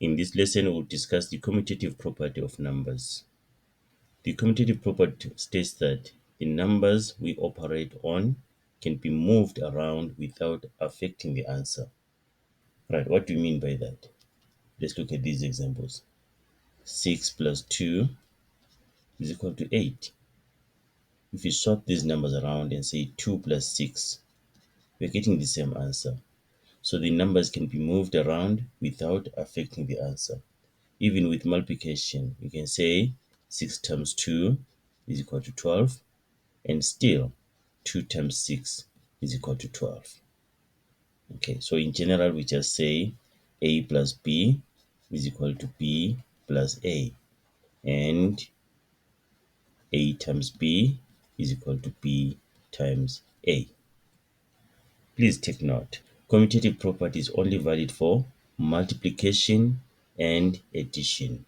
In this lesson, we'll discuss the commutative property of numbers. The commutative property states that the numbers we operate on can be moved around without affecting the answer. Right, what do you mean by that? Let's look at these examples. 6 plus 2 is equal to 8. If you swap these numbers around and say 2 plus 6, we're getting the same answer. So the numbers can be moved around without affecting the answer. Even with multiplication, you can say 6 times 2 is equal to 12, and still 2 times 6 is equal to 12. Okay, so in general, we just say A plus B is equal to B plus A, and A times B is equal to B times A. Please take note, commutative property is only valid for multiplication and addition.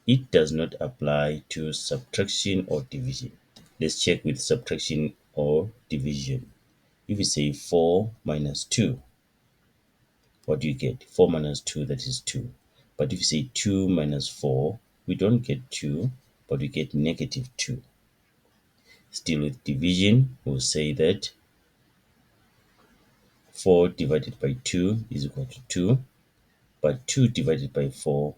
It does not apply to subtraction or division. Let's check with subtraction or division. If we say 4 minus 2, what do you get? 4 minus 2, that is 2. But if you say 2 minus 4, we don't get 2, but we get negative 2. Still with division, we'll say that 4 divided by 2 is equal to 2, but 2 divided by 4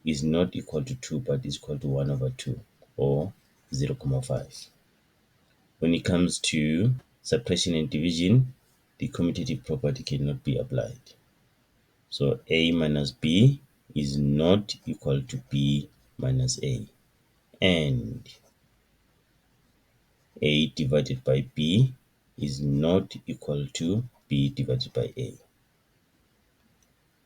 is not equal to 2, but is equal to 1 over 2, or 0.5. When it comes to subtraction and division, the commutative property cannot be applied. So A minus B is not equal to B minus A, and A divided by B is not equal to B divided by A.